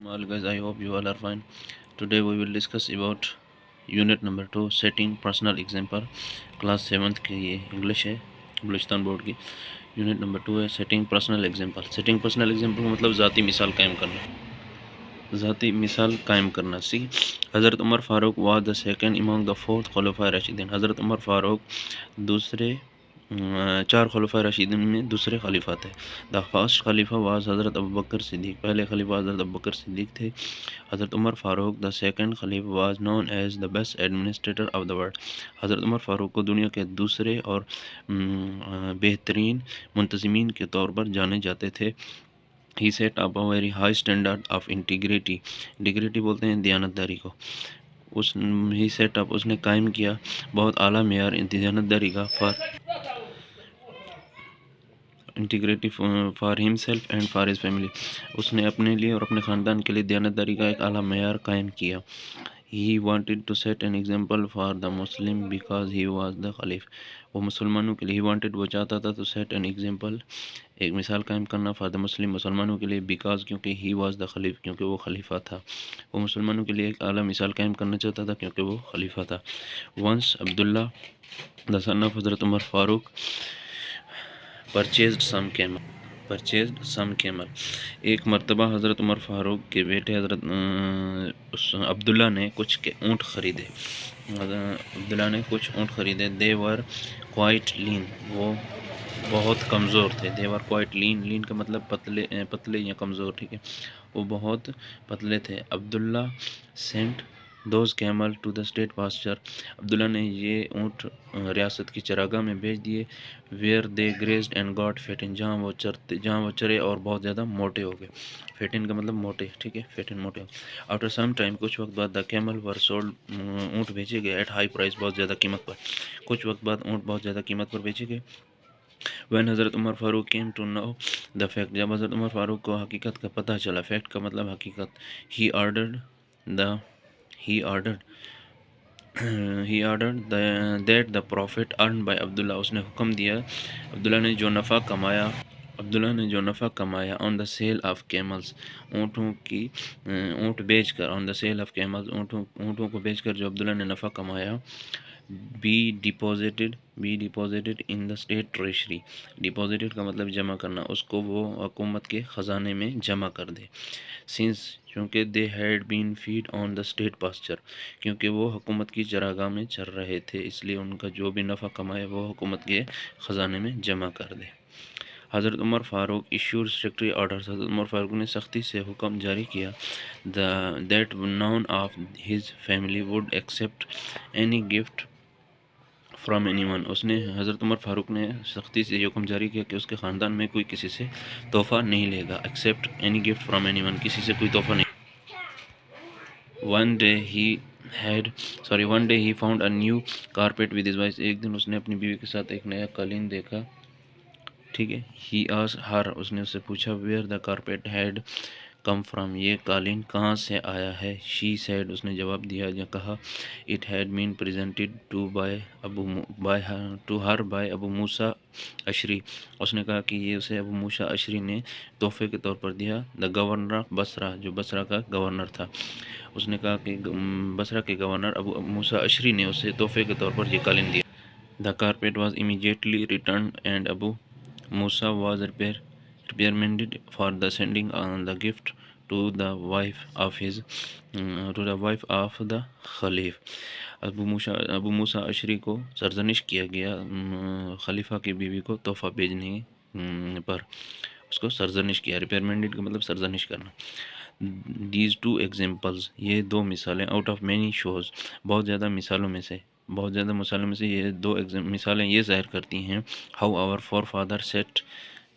All guys, I hope you all are fine. Today we will discuss about unit number 2 setting personal example class 7th की ये English है Balochistan board की unit number 2 है setting personal example. Setting personal example का मतलब ज़ाती मिसाल कायम करना। ज़ाती मिसाल कायम करना। सी Hazrat Umar Farooq was the second among the fourth Khalifa Rashidin. Hazrat Umar Farooq दूसरे चार खलीफा राशिदीन में दूसरे खलीफा थे। द फर्स्ट खलीफा वाज हज़रत अबू बकर सिद्दीक। पहले खलीफा हज़रत अबू बकर सिद्दीक थे। हज़रत उमर फ़ारूक द सेकंड खलीफा was known as the best administrator of the world. हज़रत उमर फ़ारूक को दुनिया के दूसरे और बेहतरीन मुंतज़मीन के तौर पर जाने जाते थे। He set up a very high standard of integrity. Integrity बोलते हैं दयानतदारी को। ही सेट अप उसने कायम किया बहुत आला मेयार दयानतदारी का integrity for himself and for his family. उसने अपने लिए और अपने ख़ानदान के लिए दयानतदारी का एक आला मेयार कायम किया। He wanted to set an example for the Muslim because he was the caliph. वो मुसलमानों के लिए ही वांटेड वो चाहता था तो सेट एन एग्जांपल एक मिसाल कायम करना फॉर द मुस्लिम मुसलमानों के लिए बिकॉज क्योंकि ही वाज द खलीफ क्योंकि वो खलीफा था। वो मुसलमानों के लिए एक आला मिसाल कायम करना चाहता था क्योंकि वो खलीफा था। Once Abdullah the son of हज़रत Umar Farooq purchased some camel. एक मरतबा हज़रत उमर फ़ारूक के बेटे हज़रत अब्दुल्ला ने कुछ ऊँट ख़रीदे। अब्दुल्ला ने कुछ ऊँट ख़रीदे। दे वर क्वाइट लीन। वो बहुत कमज़ोर थे। दे वर क्वाइट लीन का मतलब पतले या कमज़ोर, ठीक है। वो बहुत पतले थे। Abdullah sent those camel to the state pasture. Abdullah ने ये ऊँट रियासत की चरागाह में भेज दिए। Where they grazed and got fatten. जहाँ वो चरे और बहुत ज़्यादा मोटे हो गए। फेटिन का मतलब मोटे, ठीक है, फेटिन मोटे हो। आफ्टर सम टाइम कुछ वक्त बाद द कैमल वर सोल्ड। ऊँट बेचे गए एट हाई प्राइस, बहुत ज़्यादा कीमत पर। कुछ वक्त बाद ऊँट बहुत ज़्यादा कीमत पर बेचे गए। वैन हज़रत Umar Farooq came to know the fact. जब हज़रत उमर फ़ारूक को हकीकत का पता चला। फैक्ट का मतलब हकीकत। He ordered that the profit earn by Abdullah. उसने हुक्म दिया अब्दुल्ला ने जो नफ़ा कमाया on the sale of camels. ऊँट बेचकर। On the sale of camels ऊँटों को बेचकर जो अब्दुल्ला ने नफ़ा कमाया। Be deposited in the state treasury. Deposited का मतलब जमा करना। उसको वो हुकूमत के ख़जाने में जमा कर दे। सिंस क्योंकि they had been feed on the state pasture. क्योंकि वो हुकूमत की चरागाह में चर रहे थे, इसलिए उनका जो भी नफ़ा कमाए वो हुकूमत के ख़जाने में जमा कर दे। हज़रत Umar Farooq issued strictly orders. हज़रत उमर फ़ारूक ने सख्ती से हुक्म जारी किया that none of his family would accept any gift from anyone. उसने हज़रत उमर फ़ारूक ने सख्ती से हुक्म जारी किया कि उसके ख़ानदान में कोई किसी से तोहफ़ा नहीं लेगा। Accept any gift from anyone, किसी से कोई तोहफ़ा नहीं। One day he found a new carpet with his wife. एक दिन उसने अपनी बीवी के साथ एक नया कालीन देखा, ठीक है। He asked her. उसने उससे पूछा where the carpet had come from. ये कालीन कहाँ से आया है। She said. उसने जवाब दिया या कहा it had been presented to her by Abu Musa Ashari. उसने कहा कि ये उसे अबू मूसा अशरी ने तोहफे के तौर पर दिया। द गवर्नर ऑफ बसरा, जो बसरा का गवर्नर था। उसने कहा कि बसरा के गवर्नर अबू मूसा अशरी ने उसे तोहफे के तौर पर ये कालीन दिया। The carpet was immediately return and Abu Musa was reprimanded for the sending on the gift to the wife of the खलीफ। Abu Musa Ashari को सरजनिश किया गया खलीफा की बीवी को तोहफ़ा भेजने पर उसको सरजनिश किया। रिपेयरमेंटेड का मतलब सरजनिश करना। दीज टू एग्जाम्पल्स, ये दो मिसालें, आउट ऑफ मैनी शोज़, बहुत ज़्यादा मिसालों में से ये दो मिसालें ये ज़ाहिर करती हैं how our forefather set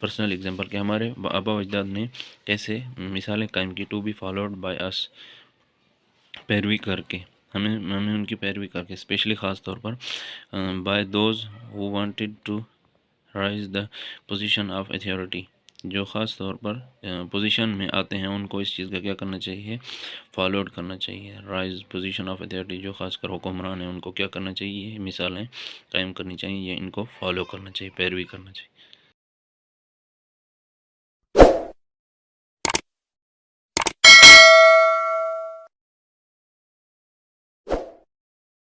personal example के हमारे आबा अजदाद ने कैसे मिसालें कायम की। To be followed by us, पैरवी करके, हमें उनकी पैरवी करके। स्पेशली ख़ास तौर पर by those who wanted to rise the position of authority, जो ख़ास तौर पर पोजीशन में आते हैं उनको इस चीज़ का क्या करना चाहिए, फॉलोड करना चाहिए। राइज पोजीशन ऑफ अथॉरिटी, जो ख़ासकर हुक्मरान हैं उनको क्या करना चाहिए, मिसालें कायम करनी चाहिए, ये इनको फॉलो करना चाहिए, पैरवी करना चाहिए।